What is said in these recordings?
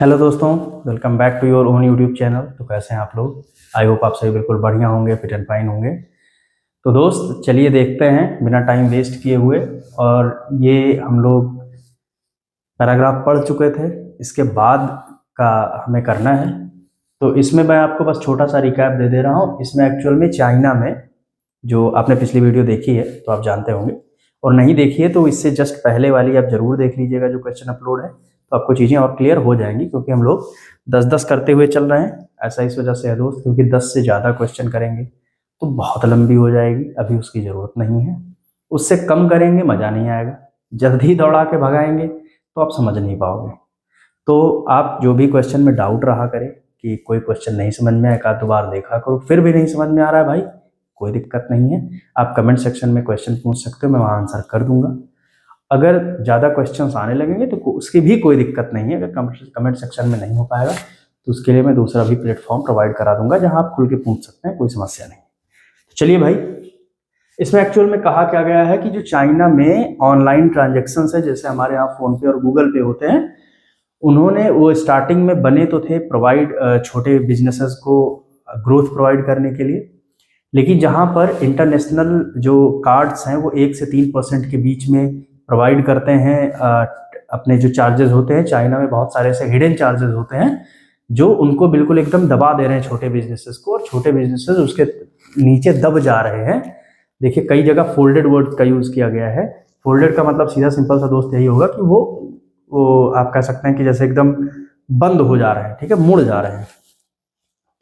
Hello दोस्तों, welcome back to your own YouTube channel. तो कैसे हैं आप लोग? आई होप आप सभी बिल्कुल बढ़िया होंगे, फिट एंड फाइन होंगे। तो दोस्त चलिए देखते हैं बिना टाइम वेस्ट किए हुए। और ये हम लोग पैराग्राफ पढ़ चुके थे, इसके बाद का हमें करना है। तो इसमें मैं आपको बस छोटा सा रिकैप दे दे रहा हूँ। इसमें एक्चुअल में चाइना में, जो आपने पिछली वीडियो देखी है तो आप जानते होंगे, और नहीं देखी है तो इससे जस्ट पहले वाली आप जरूर देख लीजिएगा जो क्वेश्चन अपलोड है, तो आपको चीज़ें और क्लियर हो जाएंगी। क्योंकि हम लोग 10-10 करते हुए चल रहे हैं, ऐसा इस वजह से है दोस्त, क्योंकि 10 से ज़्यादा क्वेश्चन करेंगे तो बहुत लंबी हो जाएगी, अभी उसकी ज़रूरत नहीं है। उससे कम करेंगे मज़ा नहीं आएगा, जल्दी दौड़ा के भगाएंगे तो आप समझ नहीं पाओगे। तो आप जो भी क्वेश्चन में डाउट रहा करें कि कोई क्वेश्चन नहीं समझ में आया, एक आध बार देखा करो, फिर भी नहीं समझ में आ रहा है भाई, कोई दिक्कत नहीं है। आप कमेंट सेक्शन में क्वेश्चन पूछ सकते हो, मैं वहाँ आंसर कर दूंगा। अगर ज़्यादा क्वेश्चंस आने लगेंगे तो उसकी भी कोई दिक्कत नहीं है। अगर कमेंट सेक्शन में नहीं हो पाएगा तो उसके लिए मैं दूसरा भी प्लेटफॉर्म प्रोवाइड करा दूंगा जहाँ आप खुल के पूछ सकते हैं, कोई समस्या नहीं। तो चलिए भाई, इसमें एक्चुअल में कहा क्या गया है कि जो चाइना में ऑनलाइन ट्रांजेक्शन है, जैसे हमारे यहाँ फोन पे और गूगल पे होते हैं, उन्होंने वो स्टार्टिंग में बने तो थे प्रोवाइड छोटे बिजनेसेस को ग्रोथ प्रोवाइड करने के लिए। लेकिन जहाँ पर इंटरनेशनल जो कार्ड्स हैं वो 1 से 3% के बीच में प्रोवाइड करते हैं अपने जो चार्जेस होते हैं। चाइना में बहुत सारे ऐसे हिडन चार्जेस होते हैं जो उनको बिल्कुल एकदम दबा दे रहे हैं छोटे बिजनेसेस को, और छोटे बिजनेसेस उसके नीचे दब जा रहे हैं। देखिए कई जगह फोल्डेड वर्ड का यूज़ किया गया है। फोल्डेड का मतलब सीधा सिंपल सा दोस्त यही होगा कि वो आप कह सकते हैं कि जैसे एकदम बंद हो जा रहे हैं, ठीक है, मुड़ जा रहे हैं।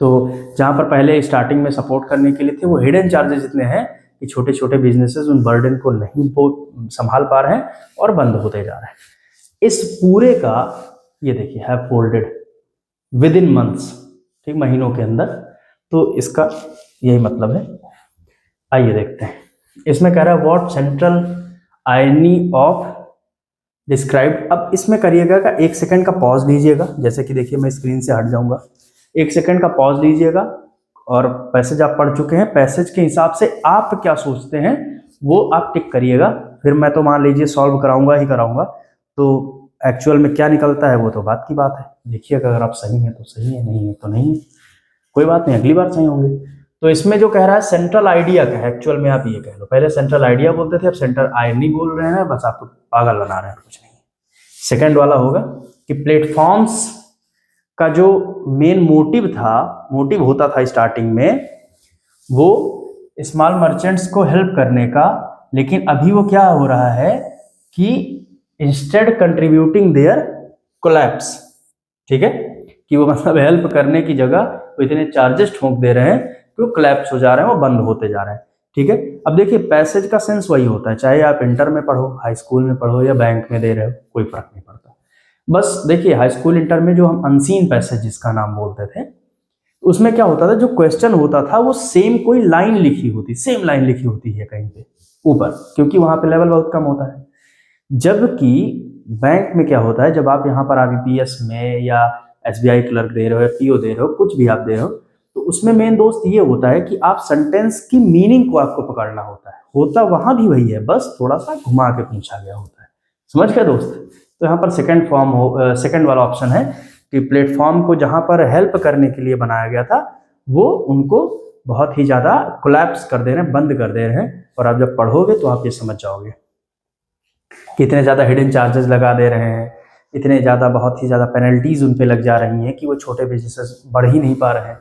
तो जहाँ पर पहले स्टार्टिंग में सपोर्ट करने के लिए थे, वो हिडन चार्जेस इतने हैं कि छोटे छोटे बिजनेसेस उन बर्डन को नहीं संभाल पा रहे हैं और बंद होते जा रहे हैं। इस पूरे का ये देखिए है फोल्डेड विद इन मंथ्स, ठीक, महीनों के अंदर। तो इसका यही मतलब है। आइए देखते हैं, इसमें कह रहा है what central irony of described. अब इसमें करिएगा का 1 सेकंड का पॉज लीजिएगा, जैसे कि देखिए मैं स्क्रीन से हट जाऊंगा, 1 सेकंड का पॉज लीजिएगा और पैसेज आप पढ़ चुके हैं, पैसेज के हिसाब से आप क्या सोचते हैं वो आप टिक करिएगा। फिर मैं तो मान लीजिए सॉल्व कराऊंगा ही कराऊंगा, तो एक्चुअल में क्या निकलता है वो तो बात की बात है। देखिए अगर आप सही है तो सही है, नहीं है तो नहीं है, कोई बात नहीं, अगली बार सही होंगे। तो इसमें जो कह रहा है सेंट्रल आइडिया का है, एक्चुअल में आप ये कह लो, पहले सेंट्रल आइडिया बोलते थे, अब सेंट्रल आयरनी बोल रहे हैं, बस आपको पागल बना रहे हैं, कुछ नहीं। सेकंड वाला होगा कि प्लेटफॉर्म्स का जो मेन मोटिव था, मोटिव होता था स्टार्टिंग में, वो स्मॉल मर्चेंट्स को हेल्प करने का। लेकिन अभी वो क्या हो रहा है कि इंस्टेड कंट्रीब्यूटिंग देयर कोलैप्स, ठीक है, कि वो मतलब हेल्प करने की जगह वो इतने चार्जेस ठोंक दे रहे हैं कि वो कोलैप्स हो जा रहे हैं, वो बंद होते जा रहे हैं, ठीक है। अब देखिए पैसेज का सेंस वही होता है, चाहे आप इंटर में पढ़ो, हाई स्कूल में पढ़ो या बैंक में दे रहे हो, कोई फर्क नहीं पड़ता। बस देखिए हाई स्कूल इंटर में जो हम अनसीन पैसेज जिसका नाम बोलते थे, उसमें क्या होता था, जो क्वेश्चन होता था वो सेम कोई लाइन लिखी होती, सेम लाइन लिखी होती है कहीं पे ऊपर, क्योंकि वहां पे लेवल बहुत कम होता है। जबकि बैंक में क्या होता है, जब आप यहाँ पर आईबीपीएस में या एसबीआई क्लर्क दे रहे हो या पीओ दे रहे हो, कुछ भी आप दे रहे हो, तो उसमें मेन दोस्त ये होता है कि आप सेंटेंस की मीनिंग को आपको पकड़ना होता है। होता वहां भी वही है, बस थोड़ा सा घुमा के पूछा गया होता है। समझ गए दोस्त? तो यहाँ पर सेकंड वाला ऑप्शन है कि प्लेटफॉर्म को जहां पर हेल्प करने के लिए बनाया गया था, वो उनको बहुत ही ज्यादा कोलैप्स कर दे रहे हैं, बंद कर दे रहे हैं। और आप जब पढ़ोगे तो आप ये समझ जाओगे कि इतने ज्यादा हिडन चार्जेस लगा दे रहे हैं, इतने ज्यादा बहुत ही ज्यादा पेनल्टीज उन पे लग जा रही हैं कि वो छोटे बिजनेसेस बढ़ ही नहीं पा रहे हैं।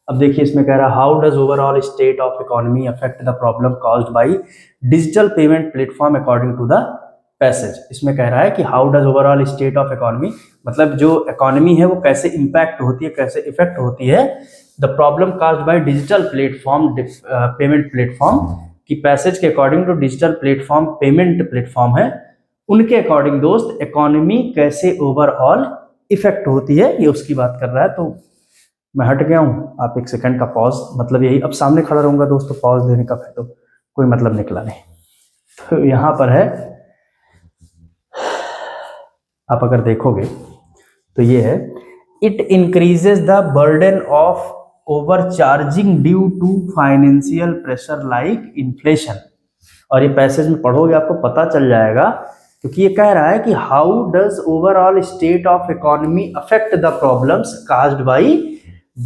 अब देखिए इसमें कह रहा है how does overall state of economy affect the problem caused by digital payment platform according to the passage. इसमें कह रहा है कि how does overall state of economy, मतलब जो इकोनॉमी है वो कैसे इंपैक्ट होती है, कैसे इफेक्ट होती है the problem caused by digital platform payment platform, की पैसेज के according to digital platform payment platform है, उनके अकॉर्डिंग दोस्त इकोनॉमी कैसे ओवरऑल इफेक्ट होती है, ये उसकी बात कर रहा है। तो मैं हट गया हूँ, आप 1 सेकंड का पॉज, मतलब यही, अब सामने खड़ा रहूंगा दोस्तों, पॉज देने का फिर तो कोई मतलब निकला नहीं। तो यहाँ पर है, आप अगर देखोगे तो ये है, it increases the burden of overcharging due to financial pressure like inflation. और ये पैसेज में पढ़ोगे आपको पता चल जाएगा क्योंकि ये कह रहा है कि how does overall state of economy affect the problems caused by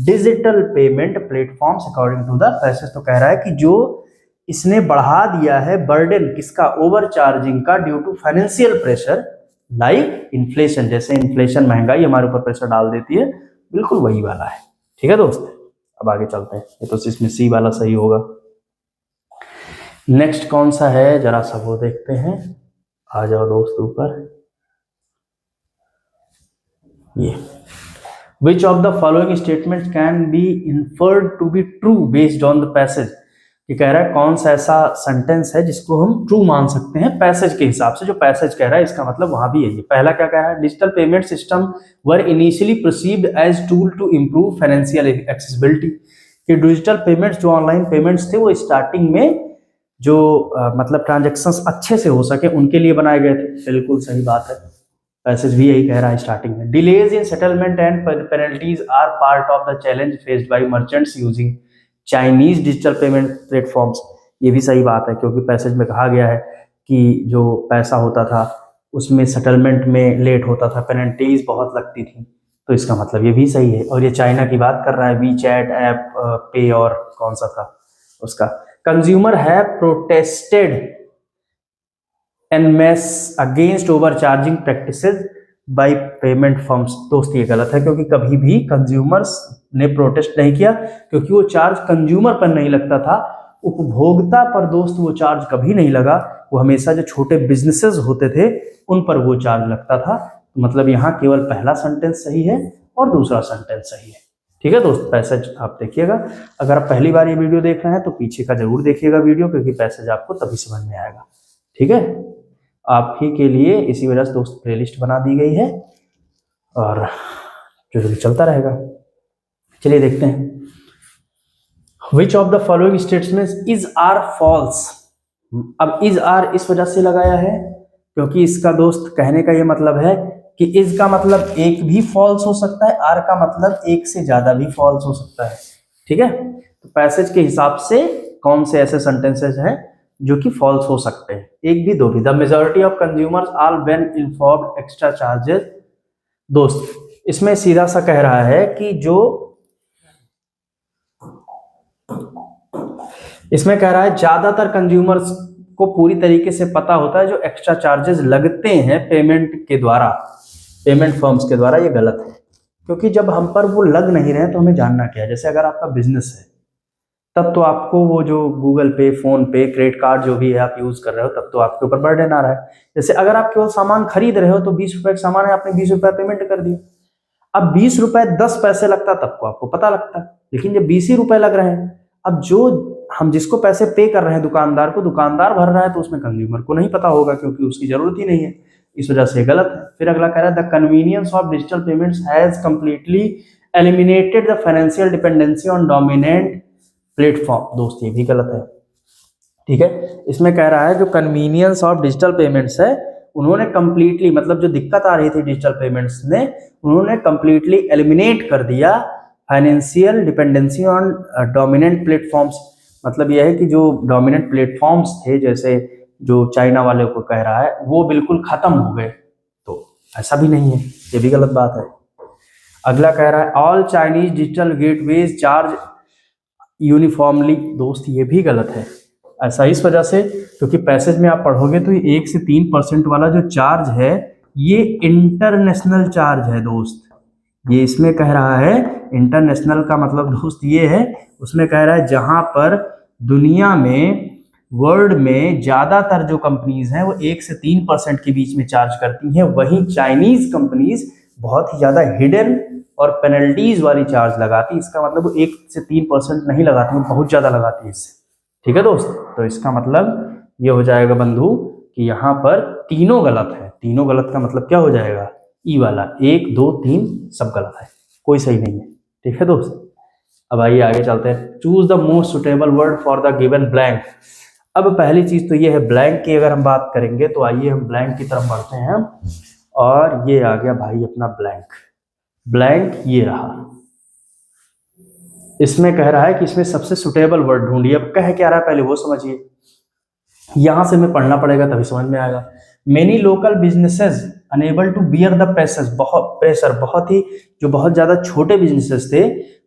digital payment platforms according to the passage. तो कह रहा है कि जो इसने बढ़ा दिया है बर्डन किसका, ओवर चार्जिंग का, due to financial pressure like inflation, जैसे इन्फ्लेशन महंगाई हमारे ऊपर प्रेशर डाल देती है, बिल्कुल वही वाला है। ठीक है दोस्त, अब आगे चलते हैं, ये तो इसमें सी वाला सही होगा। नेक्स्ट कौन सा है जरा सा वो देखते हैं, आ जाओ दोस्त ऊपर। ये which of the following statement can be inferred to be true based on the passage. ये कह रहा है कौन सा ऐसा सेंटेंस है जिसको हम ट्रू मान सकते हैं पैसेज के हिसाब से, जो पैसेज कह रहा है इसका मतलब वहां भी है। पहला क्या कह रहा है, digital payment system were initially perceived as tool to improve financial accessibility. कि डिजिटल पेमेंट्स, जो ऑनलाइन पेमेंट्स थे, वो स्टार्टिंग में जो मतलब ट्रांजेक्शन्स अच्छे से हो सके उनके लिए बनाए गए थे। बिल्कुल सही बात है, पैसेज भी यही कह रहा है स्टार्टिंग में। Delays in settlement and penalties are part of the challenge faced by merchants using Chinese digital payment platforms. ये भी सही बात है, क्योंकि पैसेज में कहा गया है कि जो पैसा होता था उसमें सेटलमेंट में लेट होता था, पेनल्टीज बहुत लगती थी, तो इसका मतलब ये भी सही है। और ये चाइना की बात कर रहा है, वी चैट ऐप पे और कौन सा था उसका। Consumer have protested en masse against overcharging practices by payment firms. दोस्त ये गलत है, क्योंकि कभी भी कंज्यूमर्स ने प्रोटेस्ट नहीं किया, क्योंकि वो चार्ज कंज्यूमर पर नहीं लगता था, उपभोक्ता पर दोस्त वो चार्ज कभी नहीं लगा। वो हमेशा जो छोटे बिजनेसेस होते थे उन पर वो चार्ज लगता था। तो मतलब यहाँ केवल पहला सेंटेंस सही है और दूसरा सेंटेंस सही है। ठीक है दोस्त, पैसेज आप देखिएगा। अगर आप पहली बार ये वीडियो देख रहे हैं तो पीछे का जरूर देखिएगा वीडियो, क्योंकि पैसेज आपको तभी समझ में आएगा। ठीक है, आप ही के लिए इसी वजह से दोस्त प्लेलिस्ट बना दी गई है और जो चलता रहेगा। चलिए देखते हैं, which of the following statements is are false. अब इज आर इस वजह से लगाया है क्योंकि इसका दोस्त कहने का ये मतलब है कि इज का मतलब एक भी फॉल्स हो सकता है, आर का मतलब एक से ज्यादा भी फॉल्स हो सकता है। ठीक है, तो पैसेज के हिसाब से कौन से ऐसे सेंटेंसेस हैं जो कि फॉल्स हो सकते हैं, एक भी दो भी। The majority of consumers are when informed extra charges. दोस्त इसमें सीधा सा कह रहा है कि जो इसमें कह रहा है ज्यादातर कंज्यूमर्स को पूरी तरीके से पता होता है जो एक्स्ट्रा चार्जेस लगते हैं पेमेंट के द्वारा, पेमेंट फर्म्स के द्वारा। ये गलत है, क्योंकि जब हम पर वो लग नहीं रहे तो हमें जानना क्या है। जैसे अगर आपका बिजनेस है तब तो आपको वो जो गूगल पे, फोन पे, क्रेडिट कार्ड जो भी है आप यूज कर रहे हो, तब तो आपके ऊपर बर्डन आ रहा है। जैसे अगर आप केवल सामान खरीद रहे हो तो 20 रुपए का सामान है, आपने 20 रुपए पेमेंट कर दिया। अब 20 रुपए 10 पैसे लगता तब को आपको पता लगता है, लेकिन जब 20 ही रुपए लग रहे हैं, अब जो हम जिसको पैसे पे कर रहे हैं दुकानदार को, दुकानदार भर रहा है, तो उसमें कंज्यूमर को नहीं पता होगा, क्योंकि उसकी जरूरत ही नहीं है। इस वजह से गलत है। फिर अगला कह रहा है the convenience of digital payments has completely eliminated the financial dependency on dominant platform. दोस्त ये भी गलत है। ठीक है, इसमें कह रहा है जो कन्वीनियंस ऑफ डिजिटल पेमेंट्स है उन्होंने कंप्लीटली, मतलब जो दिक्कत आ रही थी डिजिटल पेमेंट्स ने, उन्होंने कंप्लीटली एलिमिनेट कर दिया financial dependency on dominant platforms. मतलब यह है कि जो डोमिनेंट प्लेटफॉर्म्स थे, जैसे जो चाइना वाले को कह रहा है, वो बिल्कुल खत्म हो गए। तो ऐसा भी नहीं है, ये भी गलत बात है। अगला कह रहा है all Chinese digital gateways charge uniformly. दोस्त ये भी गलत है। ऐसा इस वजह से क्योंकि पैसेज में आप पढ़ोगे तो 1 से 3% वाला जो चार्ज है ये इंटरनेशनल चार्ज है दोस्त। ये इसमें कह रहा है इंटरनेशनल का मतलब दोस्त ये है, उसमें कह रहा है जहां पर दुनिया में, वर्ल्ड में ज्यादातर जो कंपनीज हैं वो 1 से 3% के बीच में चार्ज करती हैं, वहीं चाइनीज कंपनीज बहुत ही ज्यादा हिडन और पेनल्टीज वाली चार्ज लगाती है। इसका मतलब वो 1 से 3% नहीं लगाती है, बहुत ज्यादा लगाती है इससे। ठीक है दोस्त, तो इसका मतलब ये हो जाएगा बंधु कि यहाँ पर तीनों गलत है। तीनों गलत का मतलब क्या हो जाएगा, ई वाला 1, 2, 3 सब गलत है, कोई सही नहीं है। ठीक है दोस्त, अब आइए आगे चलते हैं। Choose the most suitable word for the given blank. अब पहली चीज तो ये है ब्लैंक की अगर हम बात करेंगे तो आइए हम ब्लैंक की तरफ बढ़ते हैं। और ये आ गया भाई अपना ब्लैंक। ब्लैंक ये रहा, इसमें कह रहा है कि इसमें सबसे सुटेबल वर्ड ढूंढिए। अब कह क्या रहा है पहले वो समझिए, यहां से हमें पढ़ना पड़ेगा तभी समझ में आएगा। Many local businesses unable to bear the बहुत ही जो बहुत ज़्यादा छोटे बिजनेसेस थे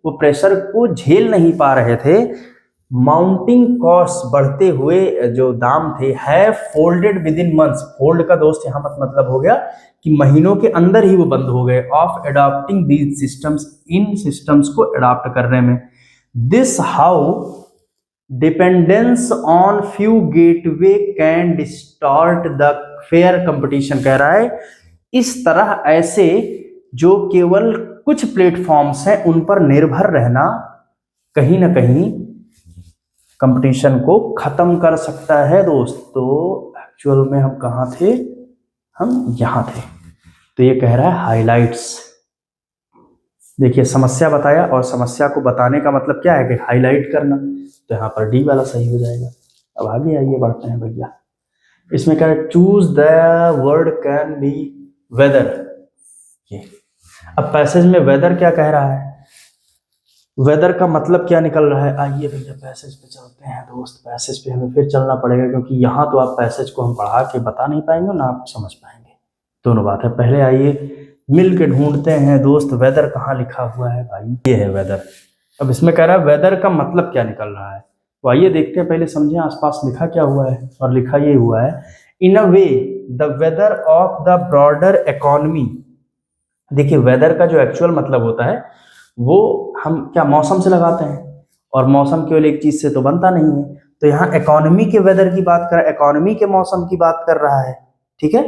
वो प्रेशर को झेल नहीं पा रहे थे। माउंटिंग कॉस्ट बढ़ते हुए जो दाम थे have folded with in months. Fold का दोस्त यहाँ पर मतलब हो गया कि महीनों के अंदर ही वो बंद हो गए। Of adopting these systems, in systems को अडॉप्ट करने में। This how dependence on few gateway can distort the fair competition. कह रहा है इस तरह ऐसे जो केवल कुछ प्लेटफॉर्म्स हैं उन पर निर्भर रहना कहीं ना कहीं कंपटीशन को खत्म कर सकता है दोस्त। तो एक्चुअल में हम कहाँ थे, हम यहाँ थे। तो ये कह रहा है हाइलाइट्स। देखिए समस्या बताया और समस्या को बताने का मतलब क्या है कि हाईलाइट करना, तो यहाँ पर डी वाला सही हो जाएगा। अब आगे आइए बढ़ते हैं भैया। इसमें क्या है, choose the word can be whether. ये अब पैसेज में वेदर क्या कह रहा है, वेदर का मतलब क्या निकल रहा है। आइए भैया पैसेज पे चलते हैं दोस्त। पैसेज पे हमें फिर चलना पड़ेगा क्योंकि यहाँ तो आप पैसेज को हम पढ़ा के बता नहीं पाएंगे ना आप समझ पाएंगे, दोनों बात है। पहले आइए मिल के ढूंढते हैं दोस्त वेदर कहाँ लिखा हुआ है भाई, ये है वेदर। अब इसमें कह रहा है वेदर का मतलब क्या निकल रहा है, तो आइए देखते हैं। पहले समझें आसपास लिखा क्या हुआ है, और लिखा ये हुआ है in a way the weather of the broader economy. देखिए वेदर का जो एक्चुअल मतलब होता है वो हम क्या मौसम से लगाते हैं, और मौसम केवल एक चीज से तो बनता नहीं है। तो यहाँ इकोनॉमी के वेदर की बात कर, इकोनॉमी के मौसम की बात कर रहा है, ठीक है।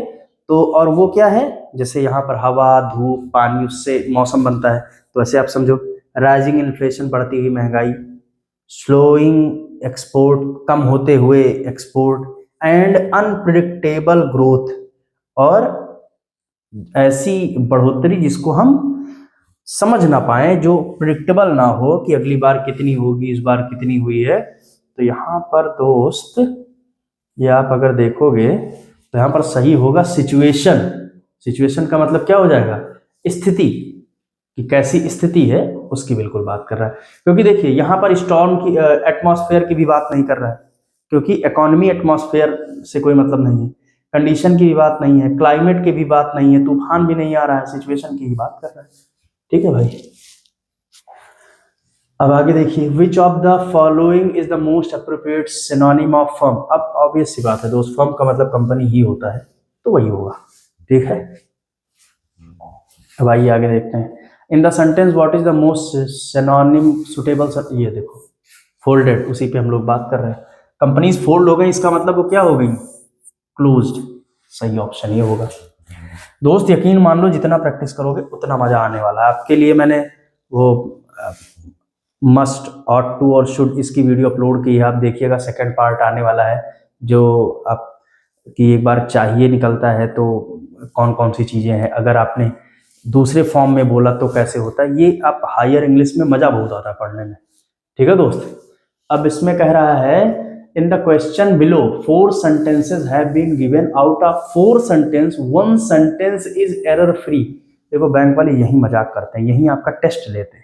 तो और वो क्या है, जैसे यहाँ पर हवा धूप पानी उससे मौसम बनता है, तो ऐसे आप समझो राइजिंग इन्फ्लेशन बढ़ती हुई महंगाई, स्लोइंग एक्सपोर्ट कम होते हुए एक्सपोर्ट, एंड अनप्रिडिक्टेबल ग्रोथ, और ऐसी बढ़ोतरी जिसको हम समझ ना पाए, जो प्रिडिक्टेबल ना हो कि अगली बार कितनी होगी इस बार कितनी हुई है। तो यहाँ पर दोस्त ये आप अगर देखोगे तो यहाँ पर सही होगा सिचुएशन। सिचुएशन का मतलब क्या हो जाएगा, स्थिति, कि कैसी स्थिति है उसकी बिल्कुल बात कर रहा है। क्योंकि देखिए यहाँ पर स्टॉर्म की एटमॉस्फेयर की भी बात नहीं कर रहा है, क्योंकि इकोनॉमी एटमॉस्फेयर से कोई मतलब नहीं है, कंडीशन की भी बात नहीं है, क्लाइमेट की भी बात नहीं है, तूफान भी नहीं आ रहा है, सिचुएशन की ही बात कर रहा है। ठीक है भाई। अब आगे देखिए विच of the following is the most appropriate synonym of firm. अब ऑब्वियस सी बात है दोस्त, फर्म का मतलब कंपनी ही होता है, तो वही होगा, ठीक है। अब आइए आगे देखते हैं। In the sentence what is the most synonym suitable. ये देखो फोल्डेड, उसी पे हम लोग बात कर रहे हैं। कंपनीज फोल्ड हो गई, इसका मतलब वो क्या हो गई, क्लोज्ड। सही ऑप्शन ये होगा दोस्त। यकीन मान लो जितना प्रैक्टिस करोगे उतना मजा आने वाला है आपके लिए। मैंने वो मस्ट और टू और शुड इसकी वीडियो अपलोड की है, आप देखिएगा। सेकंड पार्ट आने वाला है जो आप कि एक बार चाहिए निकलता है तो कौन कौन सी चीज़ें हैं, अगर आपने दूसरे फॉर्म में बोला तो कैसे होता है, ये आप हायर इंग्लिश में मज़ा बहुत आता है पढ़ने में, ठीक है दोस्त। अब इसमें कह रहा है in the question below 4 sentences have been given, out of 4 sentences 1 sentence is error free। देखो बैंक वाले यही मजाक करते हैं, यही आपका टेस्ट लेते हैं।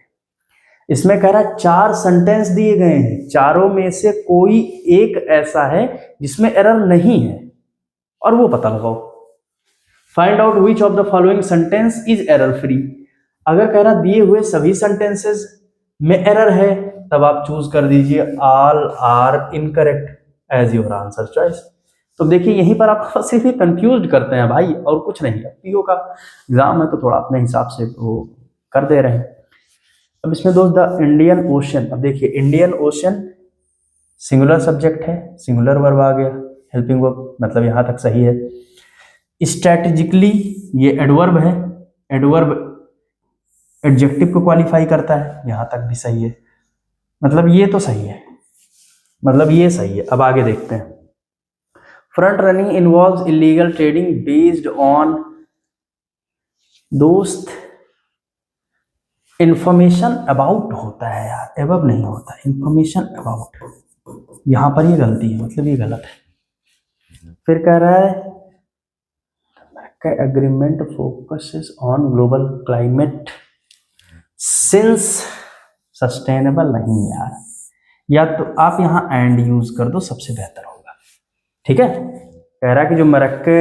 इसमें कह रहा है 4 सेंटेंस दिए गए हैं, चारों में से कोई एक ऐसा है जिसमें एरर नहीं है, और वो पता लगाओ। Find out which of the following sentence is error free. अगर कह रहा दिए हुए सभी सेंटेंसेस में एरर है, तब आप चूज कर दीजिए all are incorrect as your answer choice. तो देखिए यहीं पर आप सिर्फ कंफ्यूज करते हैं भाई, और कुछ नहीं है। पीओ का एग्जाम है तो थोड़ा अपने हिसाब से वो कर दे रहे हैं। अब इसमें दोस्त द इंडियन ओशन। अब देखिए इंडियन ओशन सिंगुलर सब्जेक्ट है, सिंगुलर वर्ब आ गया, हेल्पिंग वर्ब, मतलब यहाँ तक सही है। स्ट्रेटेजिकली ये एडवर्ब है, एडवर्ब एडजेक्टिव को क्वालिफाई करता है, यहाँ तक भी सही है, मतलब ये तो सही है, मतलब ये सही है। अब आगे देखते हैं। Front running involves illegal trading based on, दोस्त इंफॉर्मेशन अबाउट होता है यार, एबव नहीं होता, इंफॉर्मेशन अबाउट। यहां पर ये गलती है, मतलब ये गलत है। फिर कह रहा है agreement focuses on global climate since sustainable नहीं यार, या तो आप यहां एंड यूज कर दो, सबसे बेहतर होगा, ठीक है। कह रहा है कि जो मरक्के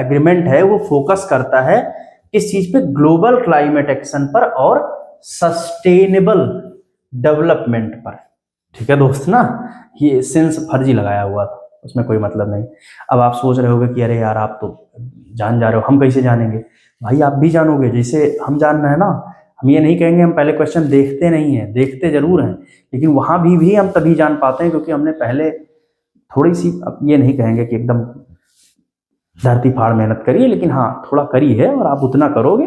एग्रीमेंट है वो फोकस करता है किस चीज पे, ग्लोबल क्लाइमेट एक्शन पर और सस्टेनेबल डेवलपमेंट पर। ठीक है दोस्त ना, ये सेंस फर्जी लगाया हुआ था, उसमें कोई मतलब नहीं। अब आप सोच रहे होगे कि अरे यार आप तो जान जा रहे हो, हम कैसे जानेंगे? भाई आप भी जानोगे, जैसे हम जान रहे हैं ना। हम ये नहीं कहेंगे हम पहले क्वेश्चन देखते नहीं हैं, देखते जरूर हैं, लेकिन वहां भी हम तभी जान पाते हैं क्योंकि हमने पहले थोड़ी सी, अब ये नहीं कहेंगे कि एकदम धरती फाड़ मेहनत करिए, लेकिन हाँ थोड़ा करी है, और आप उतना करोगे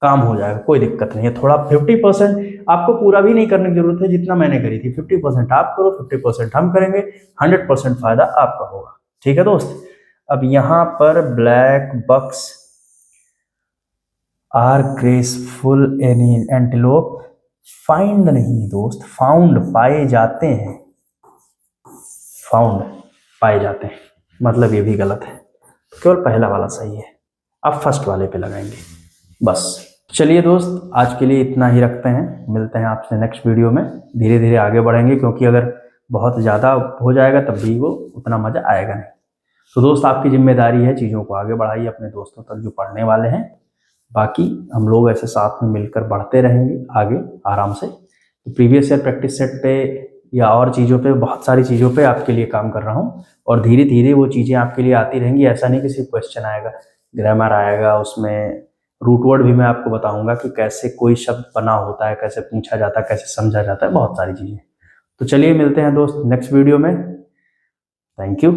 काम हो जाएगा, कोई दिक्कत नहीं है। थोड़ा 50% आपको पूरा भी नहीं करने की जरूरत है, जितना मैंने करी थी 50% आप करो, 50% हम करेंगे, 100% फायदा आपका होगा। ठीक है दोस्त। अब यहां पर blackbucks are graceful antelope find नहीं दोस्त, फाउंड पाए जाते हैं, फाउंड पाए जाते हैं, मतलब ये भी गलत है, केवल पहला वाला सही है। अब फर्स्ट वाले पे लगाएंगे बस। चलिए दोस्त, आज के लिए इतना ही रखते हैं, मिलते हैं आपसे नेक्स्ट वीडियो में। धीरे धीरे आगे बढ़ेंगे क्योंकि अगर बहुत ज़्यादा हो जाएगा तब भी वो उतना मज़ा आएगा नहीं। तो दोस्त आपकी जिम्मेदारी है, चीज़ों को आगे बढ़ाइए अपने दोस्तों तक जो पढ़ने वाले हैं। बाकी हम लोग ऐसे साथ में मिलकर बढ़ते रहेंगे आगे आराम से। तो प्रीवियस ईयर प्रैक्टिस सेट पे या और चीज़ों पे, बहुत सारी चीज़ों पे आपके लिए काम कर रहा हूँ, और धीरे धीरे वो चीज़ें आपके लिए आती रहेंगी। ऐसा नहीं कि सिर्फ क्वेश्चन आएगा, ग्रामर आएगा, उसमें रूट वर्ड भी मैं आपको बताऊंगा कि कैसे कोई शब्द बना होता है, कैसे पूछा जाता है, कैसे समझा जाता है, बहुत सारी चीज़ें। तो चलिए मिलते हैं दोस्त नेक्स्ट वीडियो में। Thank you.